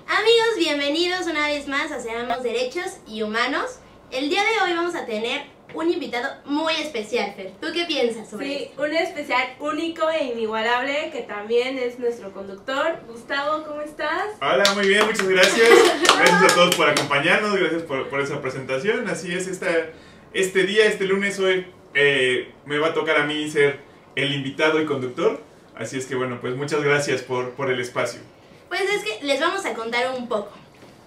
Amigos, bienvenidos una vez más a Seamos Derechos y Humanos. El día de hoy vamos a tener un invitado muy especial, Fer. ¿Tú qué piensas sobre esto? Un especial único e inigualable que también es nuestro conductor. Gustavo, ¿cómo estás? Hola, muy bien, muchas gracias. Gracias a todos por acompañarnos, gracias por esa presentación. Así es, este lunes hoy me va a tocar a mí ser el invitado y conductor. Así es que bueno, pues muchas gracias por el espacio. Pues es que les vamos a contar un poco.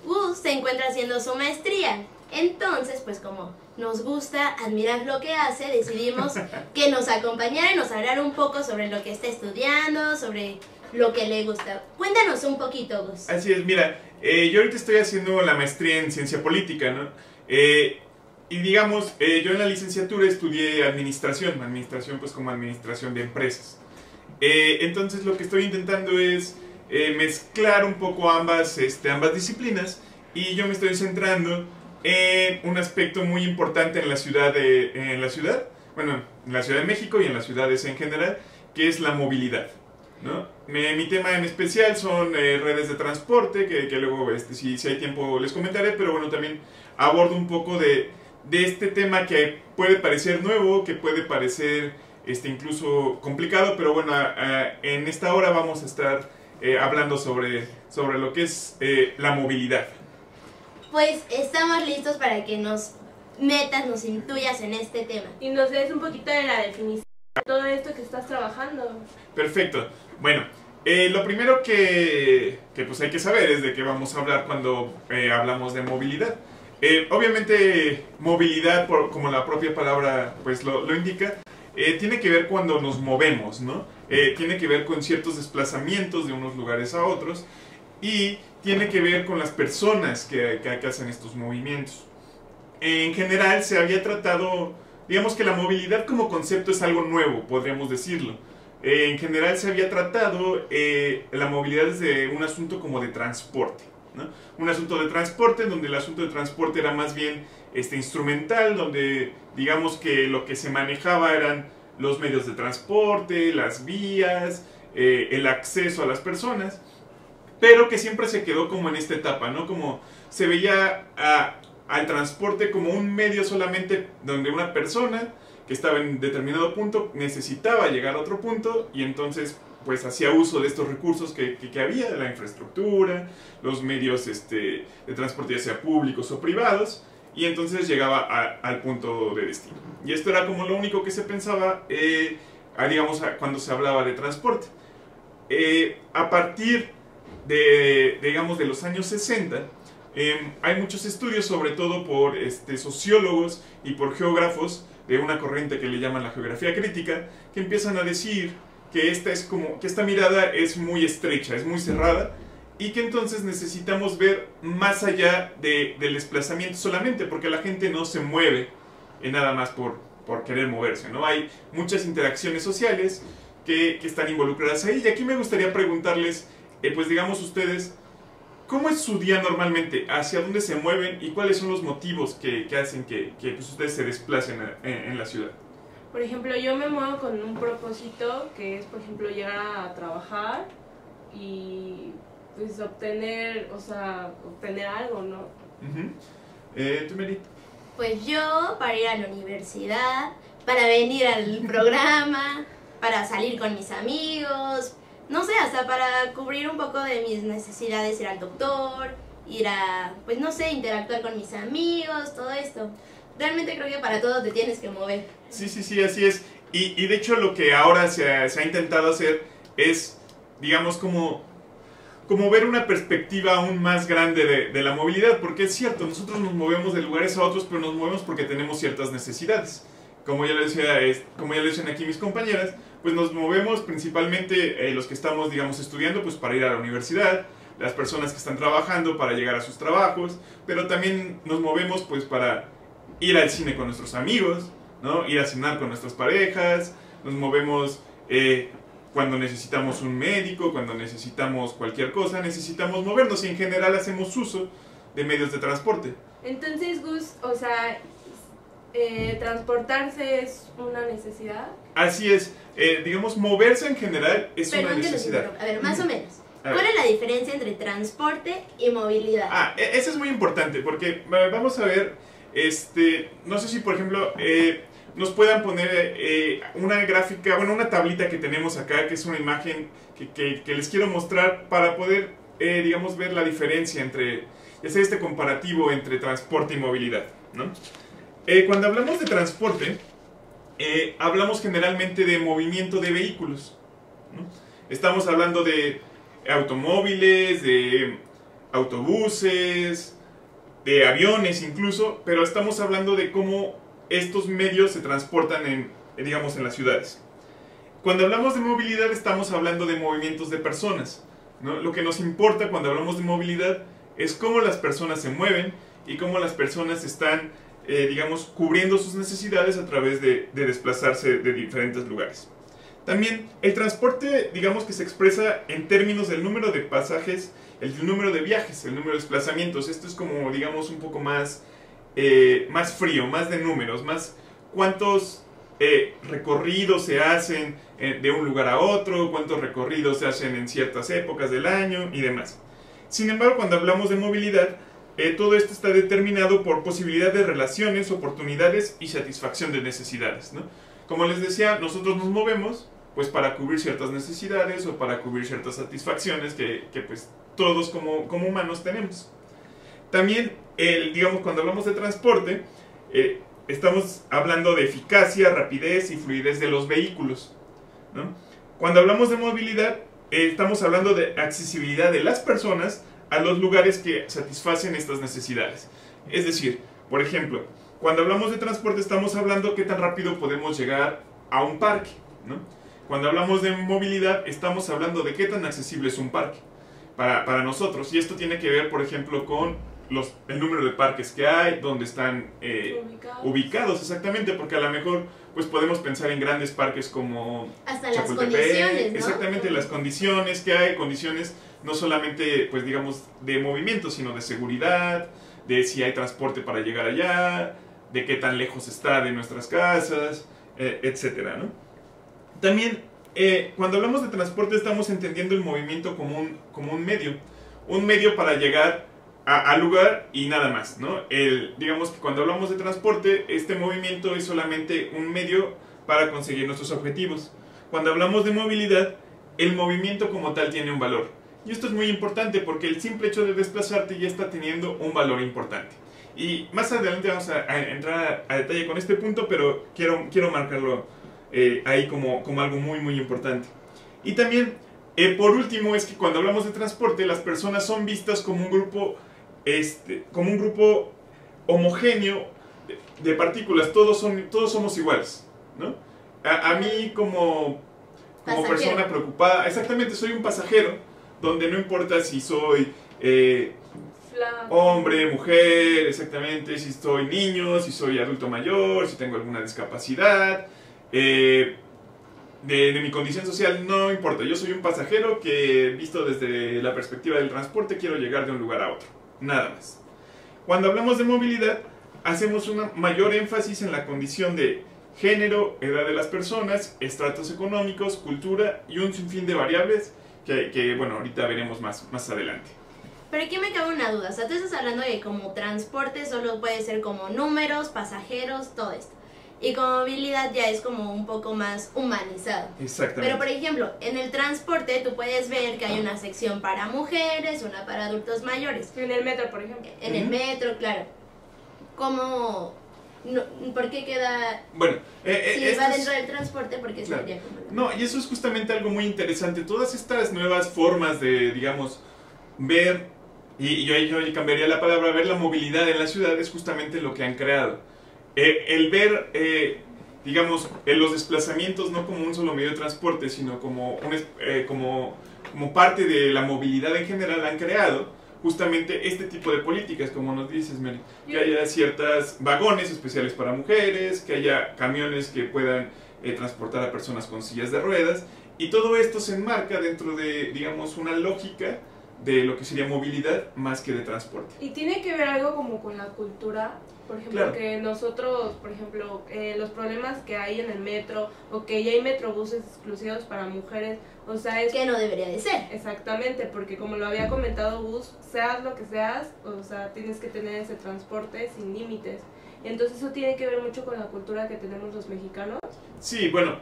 Gus se encuentra haciendo su maestría. Entonces, pues como nos gusta admirar lo que hace, decidimos que nos acompañara y nos hablara un poco sobre lo que está estudiando, sobre lo que le gusta. Cuéntanos un poquito, Gus. Así es, mira, yo ahorita estoy haciendo la maestría en ciencia política, ¿no? Y digamos, yo en la licenciatura estudié administración pues como administración de empresas. Entonces lo que estoy intentando es mezclar un poco ambas disciplinas, y yo me estoy centrando en un aspecto muy importante en la ciudad de México y en las ciudades en general, que es la movilidad, ¿no? Mi tema en especial son redes de transporte, que luego si hay tiempo les comentaré, pero bueno, también abordo un poco de este tema que puede parecer nuevo, que puede parecer incluso complicado, pero bueno, en esta hora vamos a estar hablando sobre lo que es la movilidad. Pues estamos listos para que nos metas, nos intuyas en este tema. Y nos des un poquito de la definición de todo esto que estás trabajando. Perfecto. Bueno, lo primero que pues hay que saber es de qué vamos a hablar cuando hablamos de movilidad. Obviamente, movilidad, como la propia palabra pues lo indica, tiene que ver cuando nos movemos, ¿no? Tiene que ver con ciertos desplazamientos de unos lugares a otros, y tiene que ver con las personas que hacen estos movimientos. En general se había tratado, digamos que la movilidad como concepto es algo nuevo, podríamos decirlo. En general se había tratado la movilidad desde un asunto como de transporte, ¿no? Un asunto de transporte donde el asunto de transporte era más bien instrumental, donde digamos que lo que se manejaba eran los medios de transporte, las vías, el acceso a las personas, pero que siempre se quedó como en esta etapa, ¿no? Como se veía al transporte como un medio solamente donde una persona que estaba en determinado punto necesitaba llegar a otro punto, y entonces pues hacía uso de estos recursos que había, de la infraestructura, los medios de transporte, ya sea públicos o privados, y entonces llegaba al punto de destino. Y esto era como lo único que se pensaba, cuando se hablaba de transporte. A partir de los años 60, hay muchos estudios, sobre todo por sociólogos y por geógrafos de una corriente que le llaman la geografía crítica, que empiezan a decir que esta mirada es muy estrecha, es muy cerrada, y que entonces necesitamos ver más allá del desplazamiento solamente, porque la gente no se mueve nada más por querer moverse, ¿no? Hay muchas interacciones sociales que están involucradas ahí, y aquí me gustaría preguntarles, pues digamos ustedes, ¿cómo es su día normalmente? ¿Hacia dónde se mueven? ¿Y cuáles son los motivos que hacen que pues ustedes se desplacen en la ciudad? Por ejemplo, yo me muevo con un propósito que es, por ejemplo, llegar a trabajar y pues obtener algo, ¿no? ¿Tú, Mary? Pues yo para ir a la universidad, para venir al programa, para salir con mis amigos, no sé, hasta para cubrir un poco de mis necesidades, ir al doctor, ir a, pues no sé, interactuar con mis amigos, todo esto. Realmente creo que para todo te tienes que mover. Sí, así es. Y de hecho lo que ahora se ha intentado hacer es, digamos, como ver una perspectiva aún más grande de la movilidad, porque es cierto, nosotros nos movemos de lugares a otros, pero nos movemos porque tenemos ciertas necesidades. Como ya lo decían aquí mis compañeras, pues nos movemos principalmente los que estamos, digamos, estudiando, pues para ir a la universidad, las personas que están trabajando para llegar a sus trabajos, pero también nos movemos pues para ir al cine con nuestros amigos, ¿no? Ir a cenar con nuestras parejas, nos movemos cuando necesitamos un médico, cuando necesitamos cualquier cosa, necesitamos movernos, y en general hacemos uso de medios de transporte. Entonces, Gus, transportarse es una necesidad. Así es, digamos, moverse en general es una necesidad. A ver, más o menos. ¿Cuál es la diferencia entre transporte y movilidad? Eso es muy importante porque vamos a ver, no sé si por ejemplo nos puedan poner una gráfica, bueno, una tablita que tenemos acá, que es una imagen que les quiero mostrar para poder, digamos, ver la diferencia entre, hacer este comparativo entre transporte y movilidad, ¿no? Cuando hablamos de transporte, hablamos generalmente de movimiento de vehículos, ¿no? Estamos hablando de automóviles, de autobuses, de aviones incluso, pero estamos hablando de cómo estos medios se transportan digamos, en las ciudades. Cuando hablamos de movilidad estamos hablando de movimientos de personas, ¿no? Lo que nos importa cuando hablamos de movilidad es cómo las personas se mueven y cómo las personas están, digamos, cubriendo sus necesidades a través de desplazarse de diferentes lugares. También el transporte, digamos que se expresa en términos del número de pasajes, el número de viajes, el número de desplazamientos. Esto es como, digamos, un poco más frío, más de números, más cuántos recorridos se hacen de un lugar a otro, cuántos recorridos se hacen en ciertas épocas del año y demás. Sin embargo, cuando hablamos de movilidad, todo esto está determinado por posibilidad de relaciones, oportunidades y satisfacción de necesidades, ¿no? Como les decía, nosotros nos movemos pues para cubrir ciertas necesidades o para cubrir ciertas satisfacciones que pues todos como humanos tenemos. También, digamos, cuando hablamos de transporte, estamos hablando de eficacia, rapidez y fluidez de los vehículos, ¿no? Cuando hablamos de movilidad, estamos hablando de accesibilidad de las personas a los lugares que satisfacen estas necesidades. Es decir, por ejemplo, cuando hablamos de transporte estamos hablando qué tan rápido podemos llegar a un parque, ¿no? Cuando hablamos de movilidad estamos hablando de qué tan accesible es un parque para nosotros. Y esto tiene que ver, por ejemplo, con el número de parques que hay, dónde están ubicados exactamente, porque a lo mejor pues podemos pensar en grandes parques como hasta las condiciones, ¿no? Exactamente, las condiciones que hay, condiciones no solamente pues digamos de movimiento, sino de seguridad, de si hay transporte para llegar allá, de qué tan lejos está de nuestras casas, etcétera, ¿no? También cuando hablamos de transporte estamos entendiendo el movimiento como un medio para llegar al lugar y nada más, ¿no? Digamos que cuando hablamos de transporte, este movimiento es solamente un medio para conseguir nuestros objetivos. Cuando hablamos de movilidad, el movimiento como tal tiene un valor. Y esto es muy importante porque el simple hecho de desplazarte ya está teniendo un valor importante. Y más adelante vamos a entrar a detalle con este punto, pero quiero marcarlo ahí como algo muy muy importante. Y también, por último, es que cuando hablamos de transporte, las personas son vistas como un grupo homogéneo de partículas, todos somos iguales, ¿no? A mí como persona preocupada, exactamente, soy un pasajero, donde no importa si soy hombre, mujer, exactamente, si soy niño, si soy adulto mayor, si tengo alguna discapacidad, de mi condición social, no importa. Yo soy un pasajero que, visto desde la perspectiva del transporte, quiero llegar de un lugar a otro, nada más. Cuando hablamos de movilidad, hacemos un mayor énfasis en la condición de género, edad de las personas, estratos económicos, cultura y un sinfín de variables que bueno, ahorita veremos más adelante. Pero aquí me cabe una duda, o sea, tú estás hablando de que como transporte solo puede ser como números, pasajeros, todo esto. Y como movilidad ya es como un poco más humanizado. Exactamente. Pero por ejemplo, en el transporte tú puedes ver que hay una sección para mujeres, una para adultos mayores. En el metro, por ejemplo. En el metro, claro. ¿Cómo? No, ¿por qué queda? Bueno, si va dentro del transporte, porque claro, sería como... No, y eso es justamente algo muy interesante. Todas estas nuevas formas de, digamos, ver, y yo cambiaría la palabra, ver la movilidad en la ciudad es justamente lo que han creado. El ver, digamos, los desplazamientos no como un solo medio de transporte, sino como parte de la movilidad en general, han creado justamente este tipo de políticas, como nos dices, Mary. Que haya ciertos vagones especiales para mujeres, que haya camiones que puedan transportar a personas con sillas de ruedas, y todo esto se enmarca dentro de, digamos, una lógica de lo que sería movilidad más que de transporte. Y tiene que ver algo como con la cultura, por ejemplo, Claro. que nosotros, por ejemplo, los problemas que hay en el metro, o que ya hay metrobuses exclusivos para mujeres, o sea, es Que no debería de ser. exactamente, porque como lo había comentado Gus, seas lo que seas, o sea, tienes que tener ese transporte sin límites. Entonces eso tiene que ver mucho con la cultura que tenemos los mexicanos. Sí, bueno,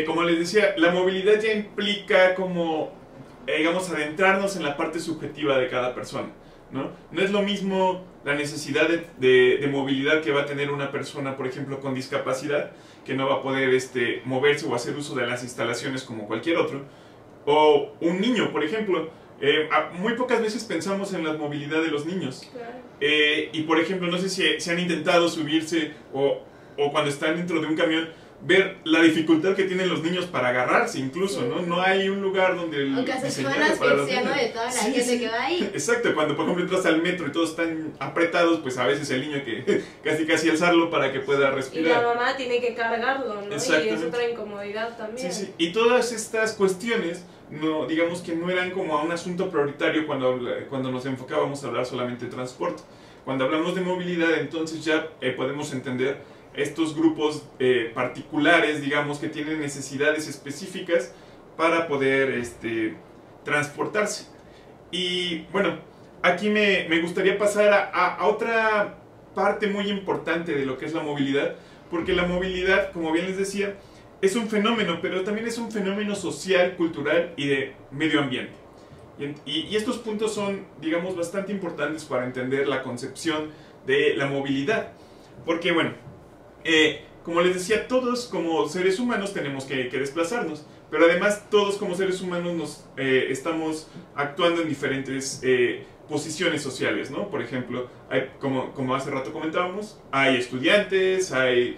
como les decía, la movilidad ya implica como, digamos, adentrarnos en la parte subjetiva de cada persona, ¿no? No es lo mismo la necesidad de movilidad que va a tener una persona, por ejemplo, con discapacidad, que no va a poder moverse o hacer uso de las instalaciones como cualquier otro, o un niño, por ejemplo. Muy pocas veces pensamos en la movilidad de los niños. Claro. Y por ejemplo, no sé si han intentado subirse o cuando están dentro de un camión, ver la dificultad que tienen los niños para agarrarse incluso, ¿no? No hay un lugar donde... Aunque se diseñado van para los asfixiando niños. de toda la Sí, gente sí. que va ahí. Exacto, cuando por ejemplo entras al metro y todos están apretados, pues a veces el niño que casi alzarlo para que pueda Y la respirar. mamá tiene que cargarlo, ¿no? Y es Exactamente. otra incomodidad también. Sí, sí. Y todas estas cuestiones, no, digamos que no eran como a un asunto prioritario cuando nos enfocábamos a hablar solamente de transporte. Cuando hablamos de movilidad, entonces ya podemos entender estos grupos particulares, digamos, que tienen necesidades específicas para poder transportarse. Y bueno, aquí me gustaría pasar a otra parte muy importante de lo que es la movilidad, porque la movilidad, como bien les decía, es un fenómeno, pero también es un fenómeno social, cultural y de medio ambiente. Y estos puntos son, digamos, bastante importantes para entender la concepción de la movilidad. Porque, bueno, como les decía, todos como seres humanos tenemos que desplazarnos, pero además todos como seres humanos estamos actuando en diferentes posiciones sociales, ¿no? Por ejemplo, como hace rato comentábamos, hay estudiantes, hay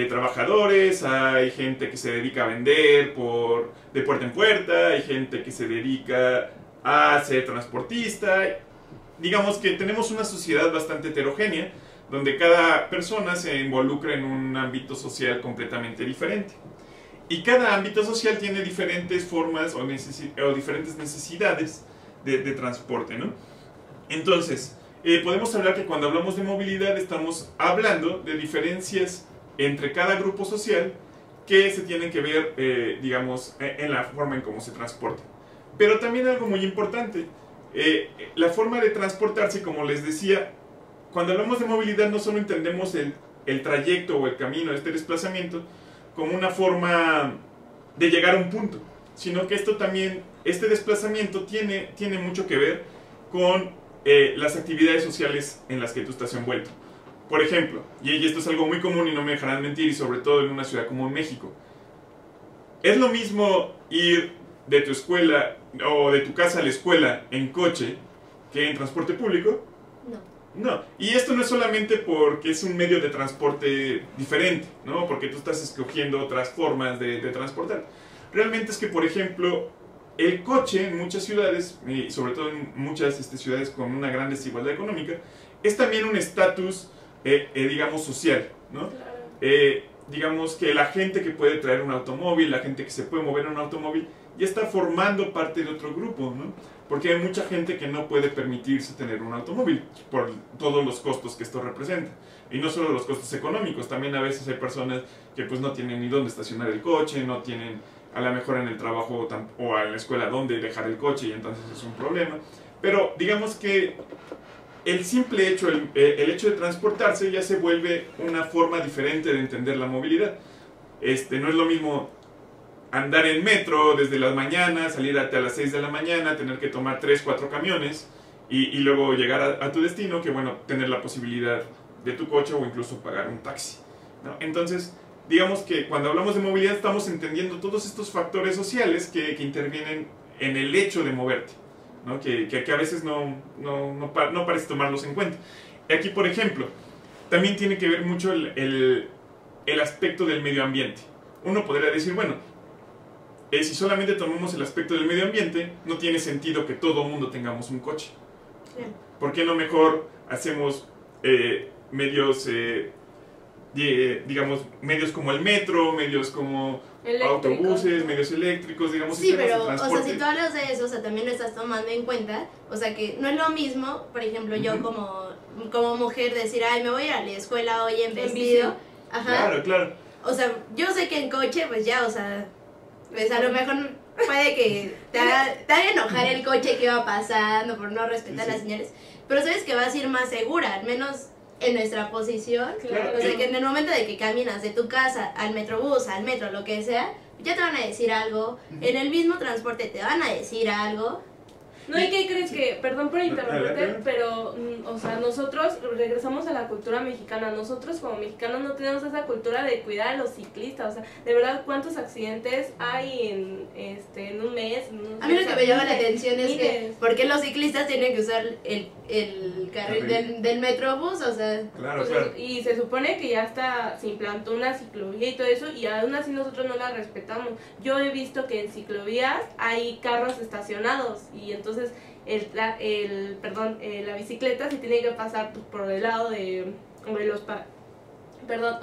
trabajadores, hay gente que se dedica a vender de puerta en puerta, hay gente que se dedica a ser transportista. Digamos que tenemos una sociedad bastante heterogénea, donde cada persona se involucra en un ámbito social completamente diferente. Y cada ámbito social tiene diferentes formas o diferentes necesidades de transporte, ¿no? Entonces, podemos hablar que cuando hablamos de movilidad estamos hablando de diferencias entre cada grupo social que se tienen que ver, digamos, en la forma en cómo se transporta. Pero también algo muy importante, la forma de transportarse, como les decía, cuando hablamos de movilidad no solo entendemos el trayecto o el camino, este desplazamiento, como una forma de llegar a un punto, sino que este desplazamiento tiene mucho que ver con las actividades sociales en las que tú estás envuelto. Por ejemplo, y esto es algo muy común y no me dejarán mentir, y sobre todo en una ciudad como México, es lo mismo ir de tu escuela o de tu casa a la escuela en coche que en transporte público. No, y esto no es solamente porque es un medio de transporte diferente, ¿no? Porque tú estás escogiendo otras formas de transportar. Realmente es que, por ejemplo, el coche en muchas ciudades, y sobre todo en muchas ciudades con una gran desigualdad económica, es también un estatus, digamos, social, ¿no? Claro. Digamos que la gente que puede traer un automóvil, la gente que se puede mover en un automóvil, ya está formando parte de otro grupo, ¿no? Porque hay mucha gente que no puede permitirse tener un automóvil por todos los costos que esto representa. Y no solo los costos económicos, también a veces hay personas que pues no tienen ni dónde estacionar el coche, no tienen a lo mejor en el trabajo o en la escuela dónde dejar el coche y entonces es un problema. Pero digamos que el simple hecho, el hecho de transportarse ya se vuelve una forma diferente de entender la movilidad. No es lo mismo andar en metro desde las mañanas, salir a las 6 de la mañana, tener que tomar 3, 4 camiones y luego llegar a tu destino, que bueno, tener la posibilidad de tu coche o incluso pagar un taxi, ¿no? Entonces, digamos que cuando hablamos de movilidad estamos entendiendo todos estos factores sociales que intervienen en el hecho de moverte, ¿no? Que a veces no parece tomarlos en cuenta. Y aquí, por ejemplo, también tiene que ver mucho el aspecto del medio ambiente. Uno podría decir, bueno, si solamente tomamos el aspecto del medio ambiente, no tiene sentido que todo mundo tengamos un coche. Bien. ¿Por qué no mejor hacemos medios digamos, medios como el metro, medios como Eléctricos, autobuses, ¿no? medios eléctricos, digamos, Sí, sistemas de pero, o sea, transporte. si tú hablas de eso, o sea, también lo estás tomando en cuenta, o sea, que no es lo mismo, por ejemplo, yo Ujú. como mujer decir, ay, me voy a ir a la escuela hoy en En vestido, bici. ajá, Claro, claro. o sea, yo sé que en coche, pues ya, o sea, pues a lo mejor puede que te haga enojar el coche que va pasando por no respetar Sí, sí. las señales, pero sabes que vas a ir más segura, al menos en nuestra posición. Claro. O sea, que en el momento de que caminas de tu casa al metrobús, al metro, lo que sea, ya te van a decir algo, en el mismo transporte te van a decir algo. No, ¿y qué crees que, perdón por interrumpirte, Adelante. pero, o sea, nosotros regresamos a la cultura mexicana, nosotros como mexicanos no tenemos esa cultura de cuidar a los ciclistas, o sea, de verdad, ¿cuántos accidentes hay en un mes? A mí lo que me llama la atención es que, miles. ¿por qué los ciclistas tienen que usar el carril del metrobús? O sea, Claro, Pues, claro. y se supone que ya está, se implantó una ciclovía y todo eso, y aún así nosotros no la respetamos. Yo he visto que en ciclovías hay carros estacionados, y entonces la bicicleta se tiene que pasar pues, por el lado o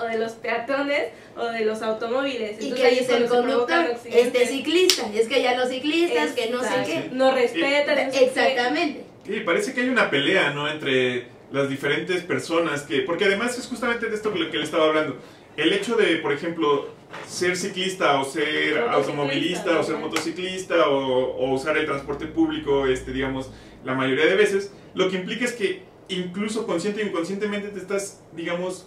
de los peatones o de los automóviles. y Entonces, que ahí es dice el cuando se provocan conductor, accidentes. ciclista, es que ya los ciclistas, que no sé Exacto. qué. No respetan. no sé qué. Exactamente. Sí, parece que hay una pelea, ¿no? Entre las diferentes personas porque además es justamente de esto que le estaba hablando. El hecho de, por ejemplo, ser ciclista o ser Motociclista, automovilista o ser ¿no? motociclista o usar el transporte público, digamos, la mayoría de veces, lo que implica es que incluso consciente e inconscientemente te estás, digamos,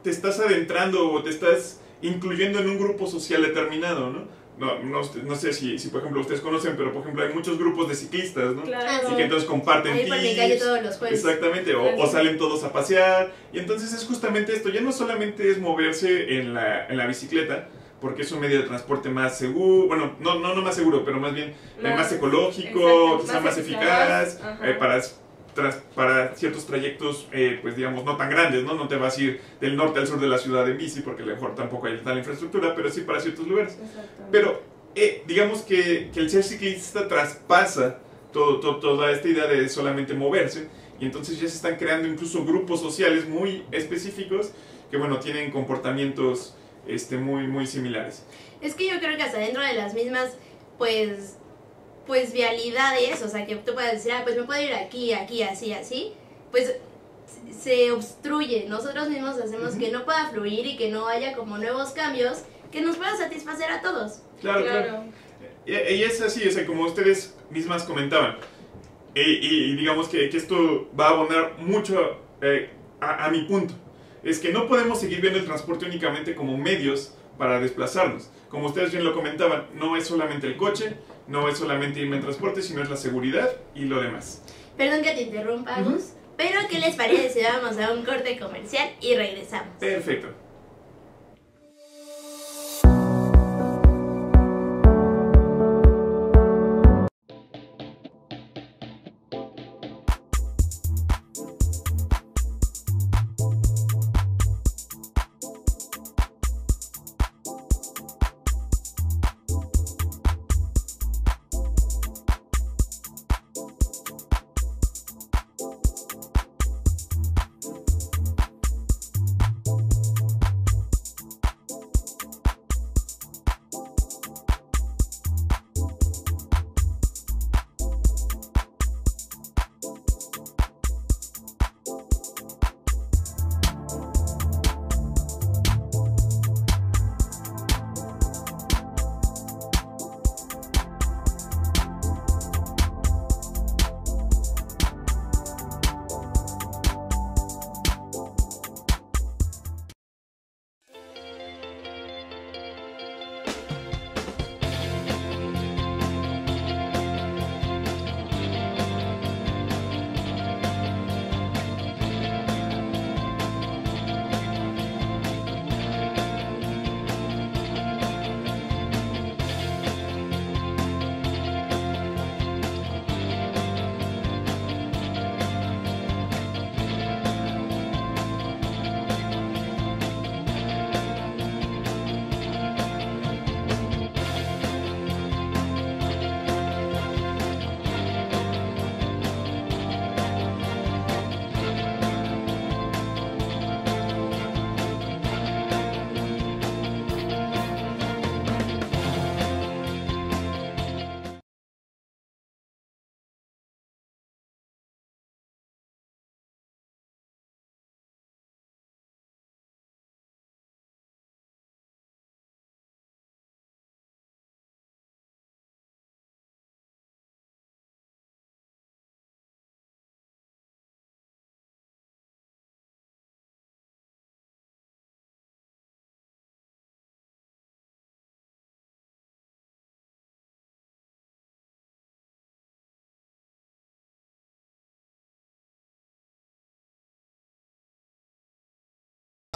te estás adentrando o te estás incluyendo en un grupo social determinado, ¿no? No sé si, por ejemplo, ustedes conocen, pero por ejemplo hay muchos grupos de ciclistas, ¿no? Claro. Y que entonces comparten Ahí por mi tips, calle todos los jueves. exactamente, o salen todos a pasear, y entonces es justamente esto, ya no solamente es moverse en la bicicleta, porque es un medio de transporte más seguro, bueno, no más seguro, pero más bien más ecológico, exacto, quizá más eficaz, ajá. para ciertos trayectos, pues digamos, no tan grandes, ¿no? No te vas a ir del norte al sur de la ciudad en bici, porque a lo mejor tampoco hay tal infraestructura, pero sí para ciertos lugares. Exactamente. Pero digamos que el ser ciclista traspasa toda esta idea de solamente moverse, y entonces ya se están creando incluso grupos sociales muy específicos que, bueno, tienen comportamientos muy similares. Es que yo creo que hasta dentro de las mismas, pues vialidades, o sea, que tú puedas decir, pues me puedo ir aquí, así, pues se obstruye. Nosotros mismos hacemos que no pueda fluir y que no haya como nuevos cambios que nos puedan satisfacer a todos. Claro. Y es así, o sea, como ustedes mismas comentaban. Y digamos que esto va a abonar mucho a mi punto. Es que no podemos seguir viendo el transporte únicamente como medios para desplazarnos. Como ustedes bien lo comentaban, no es solamente el coche, no es solamente irme en transporte, sino es la seguridad y lo demás. Perdón que te interrumpa, Agus, pero ¿qué les parece si vamos a un corte comercial y regresamos? Perfecto.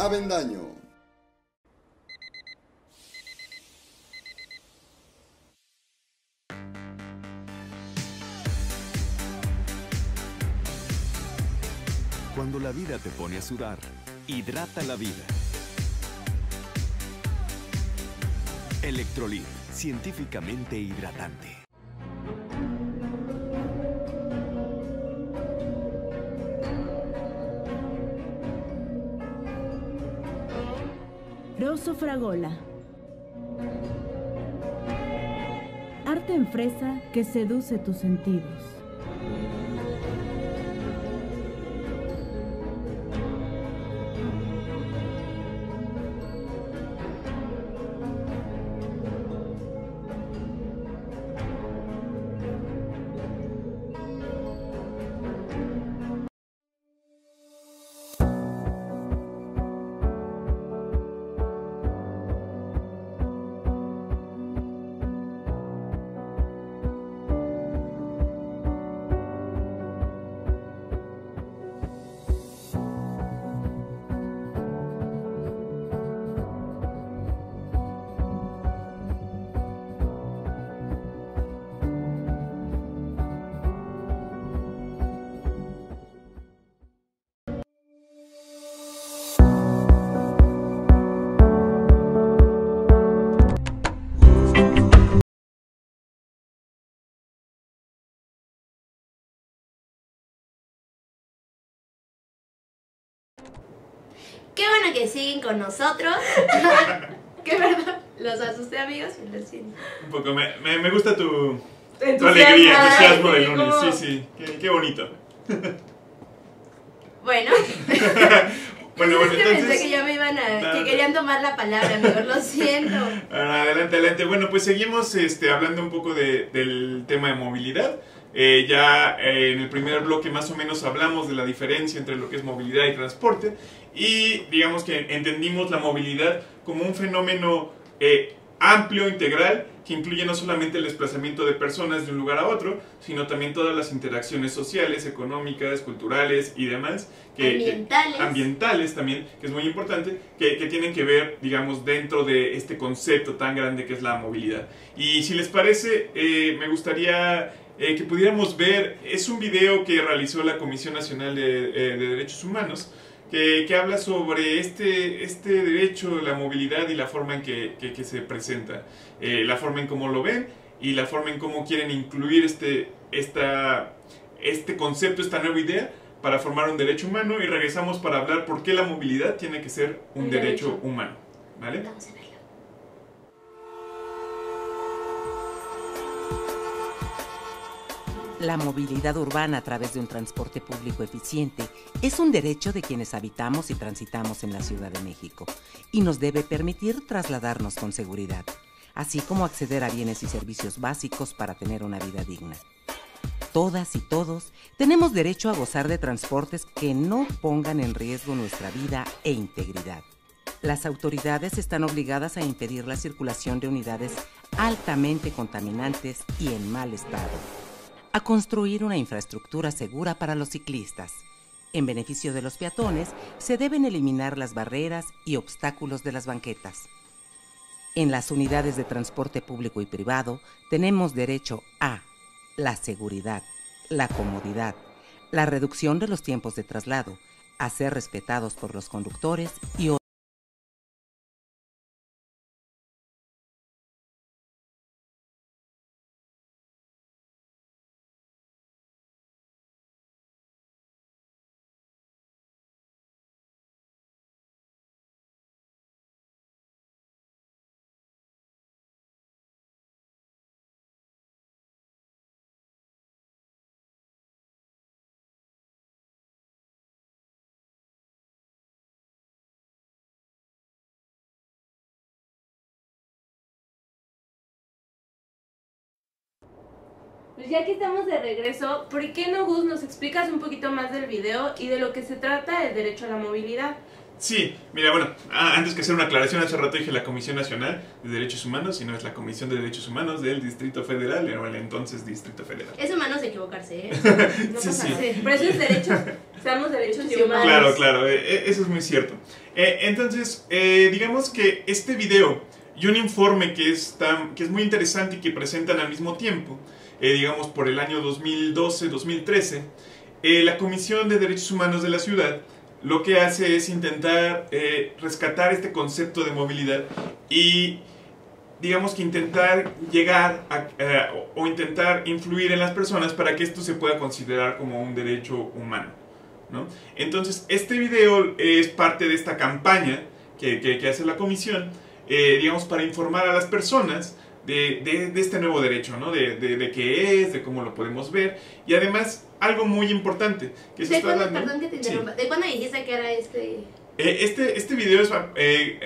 Avendaño. Cuando la vida te pone a sudar, hidrata la vida. Electrolit, científicamente hidratante. Rosso Fragola. Arte en fresa que seduce tus sentidos. Qué bueno que siguen con nosotros. Qué verdad, los asusté, amigos, lo siento. Un poco, me gusta tu Entusiasmo. alegría, entusiasmo del Sí, lunes. como- Sí, qué bonito. Bueno, Bueno, es que pensé entonces... que ya me iban a... Nada. que querían tomar la palabra, amigos, lo siento. Adelante, adelante. Bueno, pues seguimos hablando un poco del tema de movilidad. En el primer bloque más o menos hablamos de la diferencia entre lo que es movilidad y transporte y digamos que entendimos la movilidad como un fenómeno amplio, integral, que incluye no solamente el desplazamiento de personas de un lugar a otro, sino también todas las interacciones sociales, económicas, culturales y demás. Ambientales también, que es muy importante, que tienen que ver, digamos, dentro de este concepto tan grande que es la movilidad. Y si les parece, me gustaría que pudiéramos ver, es un video que realizó la Comisión Nacional de Derechos Humanos, que habla sobre este derecho, la movilidad y la forma en que se presenta, la forma en cómo lo ven y la forma en cómo quieren incluir este concepto, esta nueva idea para formar un derecho humano, y regresamos para hablar por qué la movilidad tiene que ser un derecho humano, ¿vale? Vamos a verlo. La movilidad urbana a través de un transporte público eficiente es un derecho de quienes habitamos y transitamos en la Ciudad de México y nos debe permitir trasladarnos con seguridad, así como acceder a bienes y servicios básicos para tener una vida digna. Todas y todos tenemos derecho a gozar de transportes que no pongan en riesgo nuestra vida e integridad. Las autoridades están obligadas a impedir la circulación de unidades altamente contaminantes y en mal estado, a construir una infraestructura segura para los ciclistas. En beneficio de los peatones, se deben eliminar las barreras y obstáculos de las banquetas. En las unidades de transporte público y privado, tenemos derecho a la seguridad, la comodidad, la reducción de los tiempos de traslado, a ser respetados por los conductores y otros. Pues ya que estamos de regreso, ¿por qué no, Gus, nos explicas un poquito más del video y de lo que se trata el derecho a la movilidad? Sí, mira, bueno, antes que hacer una aclaración, hace rato dije la Comisión Nacional de Derechos Humanos, y no es la Comisión de Derechos Humanos del Distrito Federal, o el entonces Distrito Federal. Es humano equivocarse, ¿eh? No Sí, pasa sí. nada. Pero eso es derechos, seamos derechos Sí, humanos. Claro, claro, eso es muy cierto. Entonces, digamos que este video y un informe que es muy interesante y que presentan al mismo tiempo, digamos por el año 2012-2013, la Comisión de Derechos Humanos de la ciudad lo que hace es intentar rescatar este concepto de movilidad y digamos que intentar llegar o intentar influir en las personas para que esto se pueda considerar como un derecho humano, ¿no? Entonces este video es parte de esta campaña que hace la comisión, digamos, para informar a las personas de este nuevo derecho, ¿no? De qué es, de cómo lo podemos ver, y además algo muy importante que se está hablando. Perdón que te interrumpa. Sí. ¿De cuándo dijiste que era este? Este video es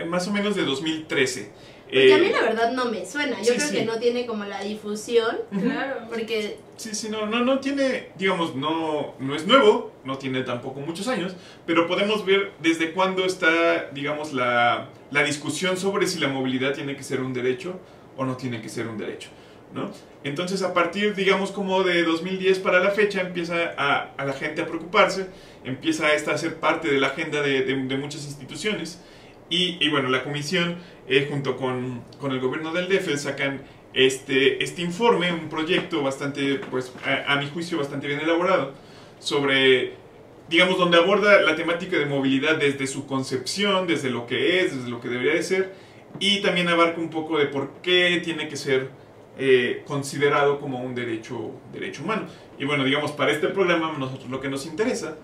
más o menos de 2013. Porque a mí la verdad no me suena. Yo sí, creo sí. que no tiene como la difusión. Claro. Porque Sí, no tiene, digamos, no es nuevo, no tiene tampoco muchos años, pero podemos ver desde cuándo está, digamos, la discusión sobre si la movilidad tiene que ser un derecho o no tiene que ser un derecho, ¿no? Entonces, a partir, digamos, como de 2010 para la fecha, empieza a la gente a preocuparse, empieza esta a ser parte de la agenda de muchas instituciones, y bueno, la comisión, junto con el gobierno del DF, sacan este informe, un proyecto bastante, pues, a mi juicio, bastante bien elaborado, sobre, digamos, donde aborda la temática de movilidad desde su concepción, desde lo que es, desde lo que debería de ser, y también abarca un poco de por qué tiene que ser considerado como un derecho humano. Y bueno, digamos, para este programa nosotros lo que nos interesa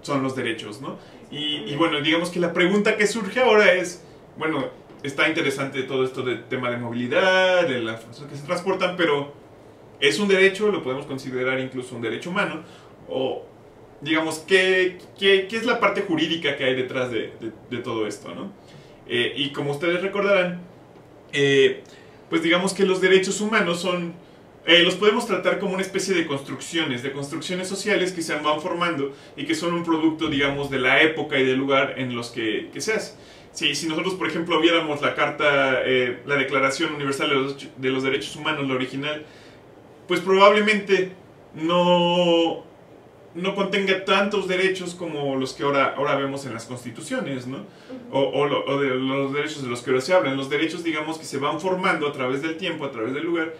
son los derechos, ¿no? Y bueno, digamos que la pregunta que surge ahora es, bueno, está interesante todo esto del tema de movilidad, de las personas que se transportan, pero ¿es un derecho? ¿Lo podemos considerar incluso un derecho humano? O, digamos, ¿qué es la parte jurídica que hay detrás de todo esto, ¿no? Y como ustedes recordarán, pues digamos que los derechos humanos los podemos tratar como una especie de construcciones sociales que se van formando y que son un producto, digamos, de la época y del lugar en los que se hace. Si nosotros, por ejemplo, viéramos la carta, la Declaración Universal de los Derechos Humanos, la original, pues probablemente no contenga tantos derechos como los que ahora vemos en las constituciones, ¿no? O de los derechos de los que ahora se hablan. Los derechos, digamos, que se van formando a través del tiempo, a través del lugar,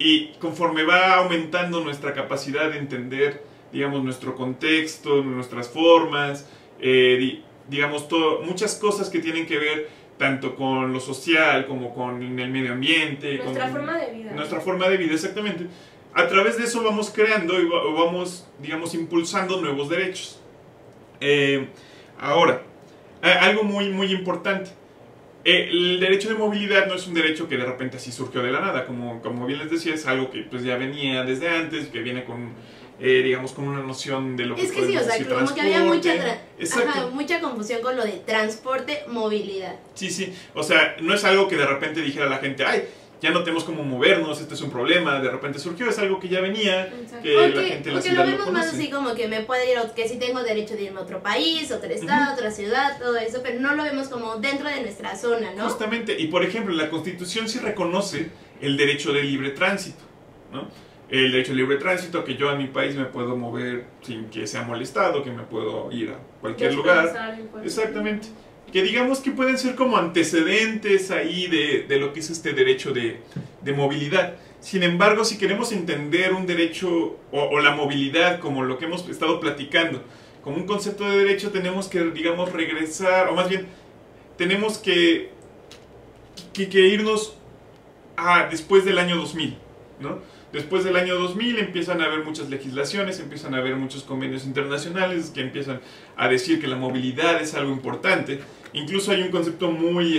y conforme va aumentando nuestra capacidad de entender, digamos, nuestro contexto, nuestras formas, digamos, muchas cosas que tienen que ver tanto con lo social como con el medio ambiente. Nuestra forma de vida. Nuestra forma de vida, exactamente. A través de eso vamos creando y vamos, digamos, impulsando nuevos derechos. Ahora, algo muy, muy importante. El derecho de movilidad no es un derecho que de repente así surgió de la nada. Como bien les decía, es algo que pues ya venía desde antes, que viene con, digamos, con una noción de lo que es que sí, o sea, decir, como que había Exacto. mucha confusión con lo de transporte, movilidad. Sí, o sea, no es algo que de repente dijera la gente, ay, ya no tenemos cómo movernos, este es un problema, de repente surgió, es algo que ya venía, que la gente en la porque ciudad lo lo vemos más conoce. así como que me puede ir, que si tengo derecho de irme a otro país, otro estado, otra ciudad, todo eso, pero no lo vemos como dentro de nuestra zona, ¿no? Justamente, y por ejemplo, la Constitución sí reconoce el derecho de libre tránsito, ¿no? El derecho de libre tránsito, que yo en mi país me puedo mover sin que sea molestado, que me puedo ir a cualquier lugar. Exactamente. Que digamos que pueden ser como antecedentes ahí de lo que es este derecho de movilidad. Sin embargo, si queremos entender un derecho o la movilidad como lo que hemos estado platicando, como un concepto de derecho, tenemos que, digamos, regresar, o más bien, tenemos que irnos a después del año 2000, ¿no? Después del año 2000 empiezan a haber muchas legislaciones, empiezan a haber muchos convenios internacionales que empiezan a decir que la movilidad es algo importante. Incluso hay un concepto muy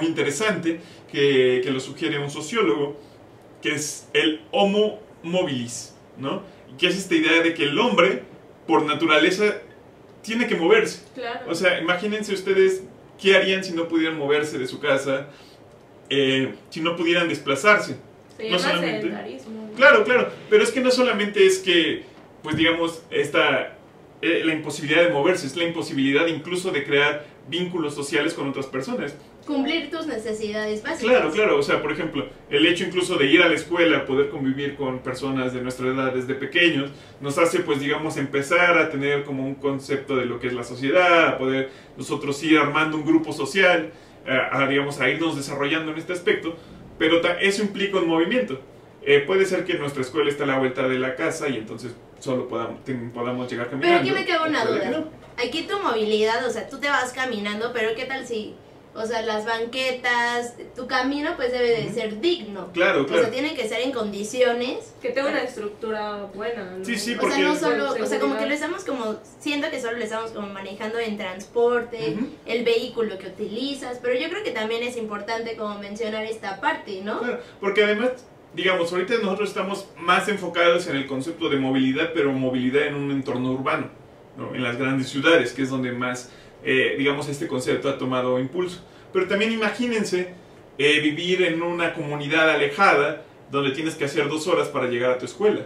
interesante que lo sugiere un sociólogo, que es el homo mobilis, ¿no? Que es esta idea de que el hombre, por naturaleza, tiene que moverse. Claro. O sea, imagínense ustedes qué harían si no pudieran moverse de su casa, si no pudieran desplazarse. Se No llama solamente- sedentarismo. Claro, pero es que no solamente es que, pues digamos, la imposibilidad de moverse, es la imposibilidad incluso de crear vínculos sociales con otras personas. Cumplir tus necesidades básicas. Claro, claro, o sea, por ejemplo, el hecho incluso de ir a la escuela, poder convivir con personas de nuestra edad desde pequeños, nos hace, pues, digamos, empezar a tener como un concepto de lo que es la sociedad, a poder nosotros ir armando un grupo social, digamos, a irnos desarrollando en este aspecto, pero eso implica un movimiento. Puede ser que nuestra escuela esté a la vuelta de la casa y entonces solo podamos llegar caminando. Pero aquí me queda una Puede que duda. no. Aquí tu movilidad, o sea, tú te vas caminando, pero ¿qué tal si, o sea, las banquetas, tu camino pues debe de ser digno? Claro, O claro. sea, tiene que ser en condiciones. Que tenga una estructura buena, ¿no? Sí, sí, O sea, porque- no solo, Con o sea, como que seguridad. lo estamos como, siento que solo lo estamos como manejando en transporte, Ujú. el vehículo que utilizas, pero yo creo que también es importante como mencionar esta parte, ¿no? Claro, porque además, digamos, ahorita nosotros estamos más enfocados en el concepto de movilidad, pero movilidad en un entorno urbano, ¿no? En las grandes ciudades, que es donde más, digamos, este concepto ha tomado impulso. Pero también imagínense vivir en una comunidad alejada donde tienes que hacer 2 horas para llegar a tu escuela.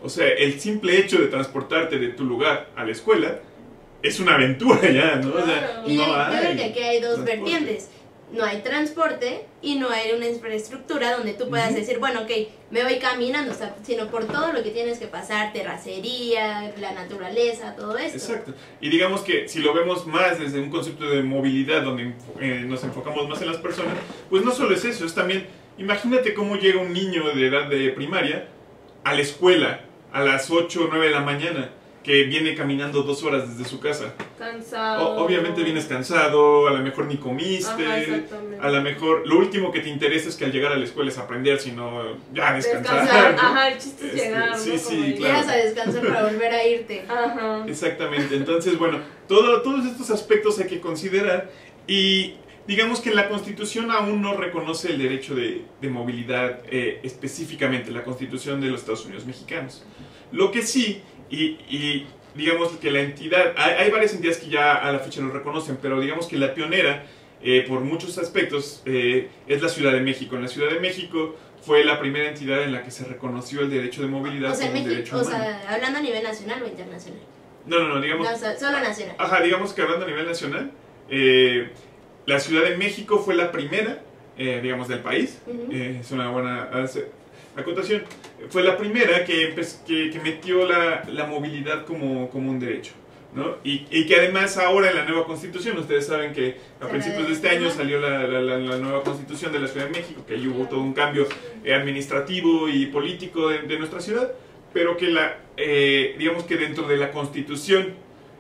O sea, el simple hecho de transportarte de tu lugar a la escuela es una aventura ya, ¿no? O sea, Claro. Y no yo hay creo que aquí hay dos transporte. vertientes. No hay transporte y no hay una infraestructura donde tú puedas Ujú. decir, bueno, ok, me voy caminando, o sea, sino por todo lo que tienes que pasar, terracería, la naturaleza, todo esto. Exacto. Y digamos que si lo vemos más desde un concepto de movilidad, donde nos enfocamos más en las personas, pues no solo es eso, es también, imagínate cómo llega un niño de edad de primaria a la escuela a las 8 o 9 de la mañana, que viene caminando 2 horas desde su casa. Cansado. Obviamente vienes cansado, a lo mejor ni comiste, Ajá, exactamente. a lo mejor lo último que te interesa es que al llegar a la escuela es aprender, sino ya descansar. Descansar. ¿no? Ajá, el chiste es llegar, sí, ¿no? sí, Como ir. claro. Llegas a descansar para volver a irte. Ajá. Exactamente, entonces bueno, todos estos aspectos hay que considerar y digamos que la Constitución aún no reconoce el derecho de movilidad específicamente, la Constitución de los Estados Unidos mexicanos. Lo que sí, y digamos que la entidad, hay varias entidades que ya a la fecha lo reconocen, pero digamos que la pionera por muchos aspectos es la Ciudad de México. En la Ciudad de México fue la primera entidad en la que se reconoció el derecho de movilidad O sea, en como un México, derecho o humano. sea, hablando a nivel nacional o internacional. No, digamos... No, o sea, solo nacional. Ajá, digamos que hablando a nivel nacional, la Ciudad de México fue la primera, digamos, del país. Ujú. Es una buena acotación. Fue la primera que metió la movilidad como un derecho, ¿no? Y que además ahora en la nueva Constitución, ustedes saben que a Se principios de este reafirma. año salió la nueva Constitución de la Ciudad de México, que ahí hubo todo un cambio administrativo y político de nuestra ciudad, pero que digamos que dentro de la Constitución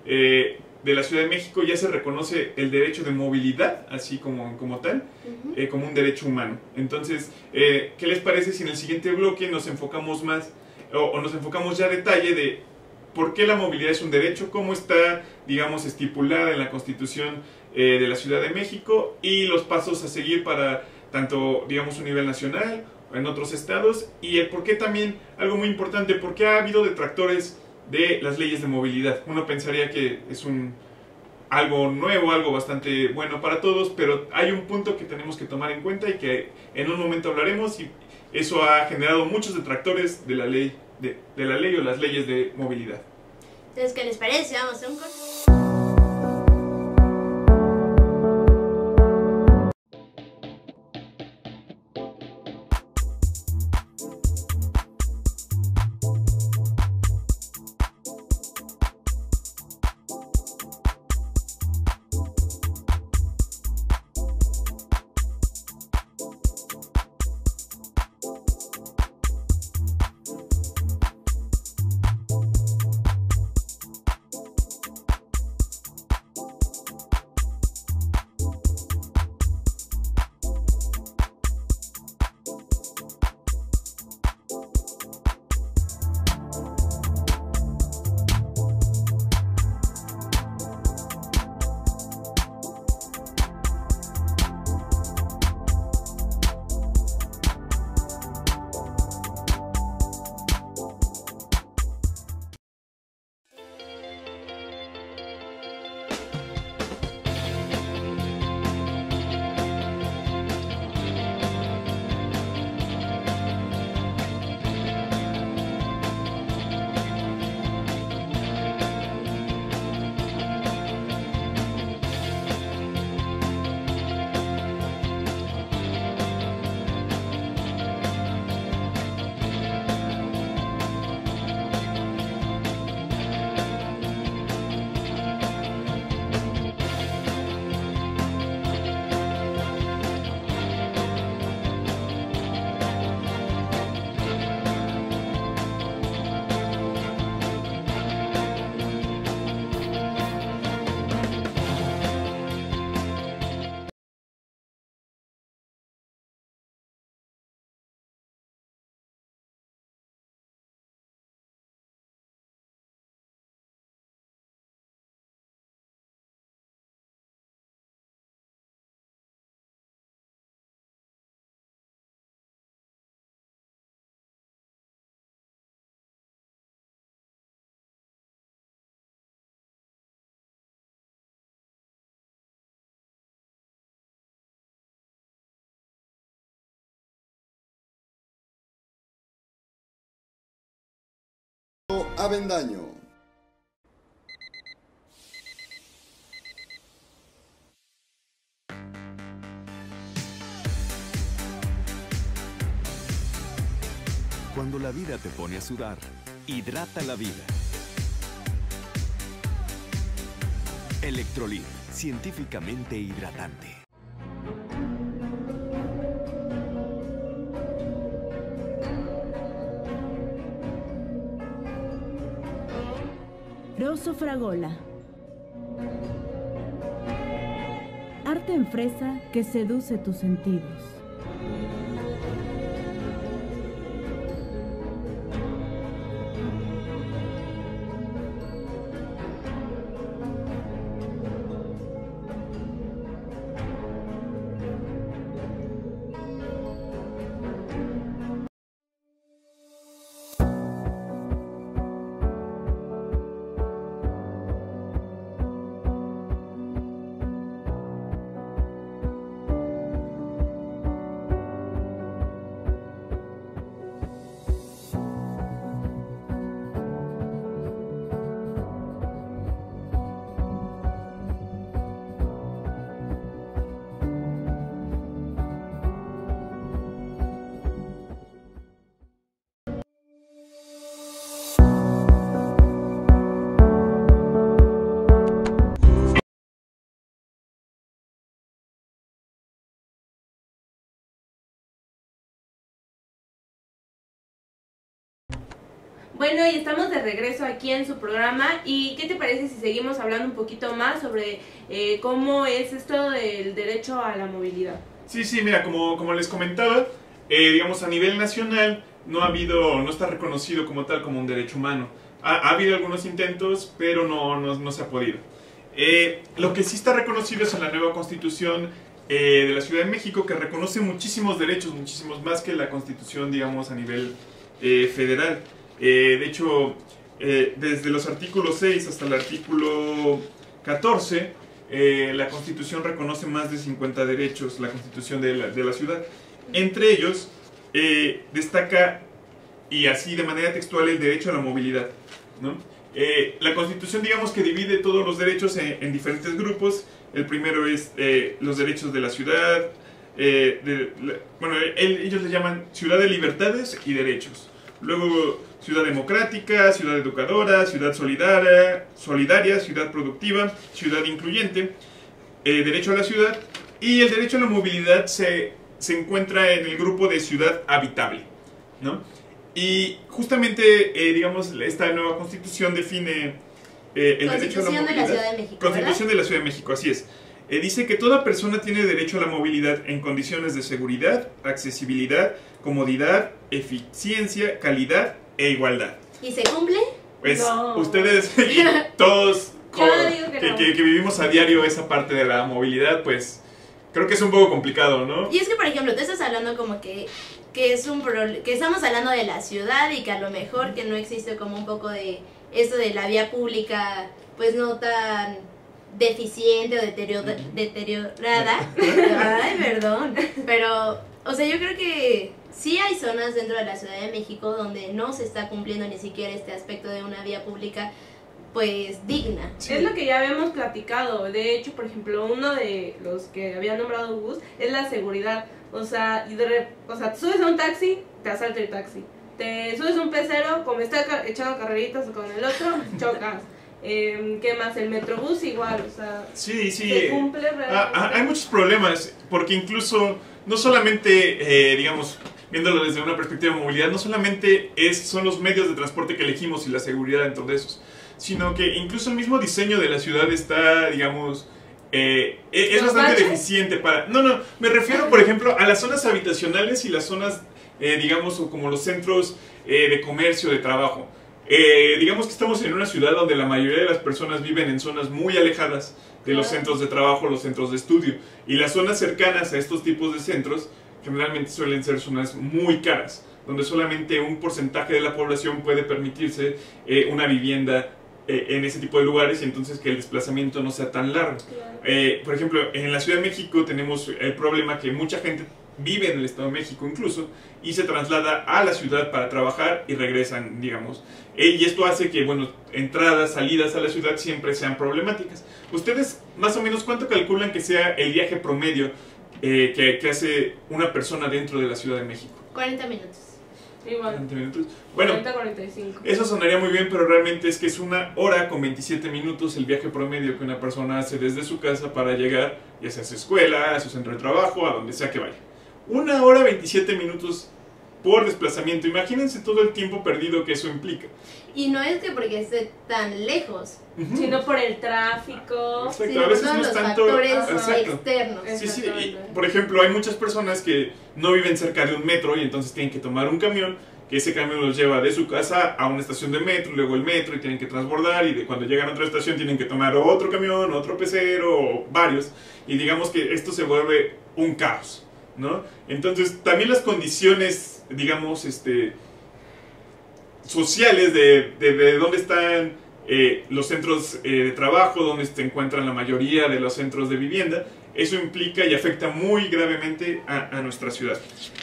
de la Ciudad de México ya se reconoce el derecho de movilidad, así como tal, Ujú. como un derecho humano. Entonces, ¿qué les parece si en el siguiente bloque nos enfocamos más, o nos enfocamos ya a detalle de por qué la movilidad es un derecho, cómo está, digamos, estipulada en la Constitución de la Ciudad de México y los pasos a seguir para tanto, digamos, un nivel nacional o en otros estados, y el por qué también, algo muy importante, por qué ha habido detractores de las leyes de movilidad? Uno pensaría que es algo nuevo, algo bastante bueno para todos, pero hay un punto que tenemos que tomar en cuenta y que en un momento hablaremos, y eso ha generado muchos detractores de la ley, de la ley o las leyes de movilidad. Entonces, ¿qué les parece? Vamos a hacer un corte. Avendaño. Cuando la vida te pone a sudar, hidrata la vida. Electrolit, científicamente hidratante. Rosso Fragola. Arte en fresa que seduce tus sentidos. Bueno, y estamos de regreso aquí en su programa. ¿Y qué te parece si seguimos hablando un poquito más sobre cómo es esto del derecho a la movilidad? Sí, mira, como les comentaba, digamos a nivel nacional no está reconocido como tal como un derecho humano. Ha habido algunos intentos, pero no se ha podido. Lo que sí está reconocido es en la nueva Constitución de la Ciudad de México, que reconoce muchísimos derechos, muchísimos más que la Constitución, digamos, a nivel federal. De hecho, desde los artículos 6 hasta el artículo 14, la Constitución reconoce más de 50 derechos, la Constitución de la ciudad. Entre ellos, destaca, y así de manera textual, el derecho a la movilidad, ¿no? La Constitución, digamos que divide todos los derechos en diferentes grupos. El primero es los derechos de la ciudad, ellos le llaman ciudad de libertades y derechos. Luego, ciudad democrática, ciudad educadora, ciudad solidaria, ciudad productiva, ciudad incluyente, derecho a la ciudad, y el derecho a la movilidad se encuentra en el grupo de ciudad habitable, ¿no? Y justamente, digamos, esta nueva Constitución define el derecho a la movilidad. Constitución de la Ciudad de México, Constitución de la Ciudad de México, así es. Dice que toda persona tiene derecho a la movilidad en condiciones de seguridad, accesibilidad, comodidad, eficiencia, calidad e igualdad. ¿Y se cumple? Pues No. ustedes y todos Yo digo que vivimos a diario esa parte de la movilidad, pues creo que es un poco complicado, ¿no? Y es que, por ejemplo, tú estás hablando como que es que estamos hablando de la ciudad y que a lo mejor que no existe como un poco de esto de la vía pública, pues no tan deficiente o deteriorada. Ay, perdón. Pero, o sea, yo creo que sí hay zonas dentro de la Ciudad de México donde no se está cumpliendo ni siquiera este aspecto de una vía pública, pues, digna. Sí. Es lo que ya habíamos platicado. De hecho, por ejemplo, uno de los que había nombrado Gus es la seguridad. O sea, te subes a un taxi, te asalta el taxi. Te subes a un pecero, como está echando carreritas con el otro, chocas. ¿Qué más? El Metrobús igual, o sea, Sí. se cumple realmente. Hay muchos problemas, porque incluso, no solamente, digamos, viéndolo desde una perspectiva de movilidad, no solamente son los medios de transporte que elegimos y la seguridad dentro de esos, sino que incluso el mismo diseño de la ciudad está, digamos, es bastante deficiente para... No, me refiero, por ejemplo, a las zonas habitacionales y las zonas, digamos, o como los centros de comercio, de trabajo. Digamos que estamos en una ciudad donde la mayoría de las personas viven en zonas muy alejadas de los centros de trabajo, los centros de estudio. Y las zonas cercanas a estos tipos de centros generalmente suelen ser zonas muy caras, donde solamente un porcentaje de la población puede permitirse una vivienda en ese tipo de lugares, y entonces que el desplazamiento no sea tan largo. Por ejemplo, en la Ciudad de México tenemos el problema que mucha gente vive en el Estado de México incluso, y se traslada a la ciudad para trabajar y regresan, digamos. Y esto hace que, bueno, entradas, salidas a la ciudad siempre sean problemáticas. ¿Ustedes más o menos cuánto calculan que sea el viaje promedio que hace una persona dentro de la Ciudad de México? 40 minutos. Igual. 40 minutos. Bueno, 40-45. eso sonaría muy bien, pero realmente es que es 1 hora con 27 minutos el viaje promedio que una persona hace desde su casa para llegar, ya sea a su escuela, a su centro de trabajo, a donde sea que vaya. 1 hora 27 minutos por desplazamiento. Imagínense todo el tiempo perdido que eso implica. Y no es que porque esté tan lejos, Sino por el tráfico. Exacto, sino a por veces todos no es los tanto. factores Exacto. externos. Sí, sí. Y, Exactamente. por ejemplo, hay muchas personas que no viven cerca de un metro y entonces tienen que tomar un camión, que ese camión los lleva de su casa a una estación de metro, luego el metro y tienen que transbordar, y cuando llegan a otra estación tienen que tomar otro camión, otro pecero, o varios, y digamos que esto se vuelve un caos, ¿no? Entonces, también las condiciones, digamos, sociales de dónde están los centros de trabajo, donde se encuentran la mayoría de los centros de vivienda, eso implica y afecta muy gravemente a nuestra ciudad.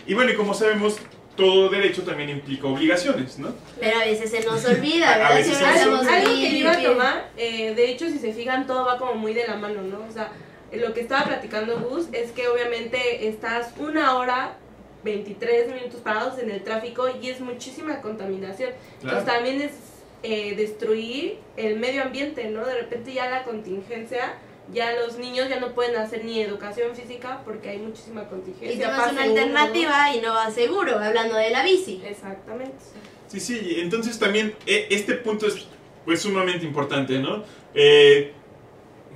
Y bueno, y como sabemos, todo derecho también implica obligaciones, ¿no? Pero a veces se nos olvida, A ¿verdad? veces Siempre se nos estamos Algo que bien, yo iba a bien. tomar, de hecho, si se fijan, todo va como muy de la mano, ¿no? O sea, lo que estaba platicando Gus es que obviamente estás 1 hora 23 minutos parados en el tráfico y es muchísima contaminación. Claro. Entonces también es destruir el medio ambiente, ¿no? De repente ya la contingencia, ya los niños ya no pueden hacer ni educación física porque hay muchísima contingencia. Y tomas una Pase uno. alternativa y no vas seguro, hablando de la bici. Exactamente. Sí, sí, entonces también este punto es pues sumamente importante, ¿no?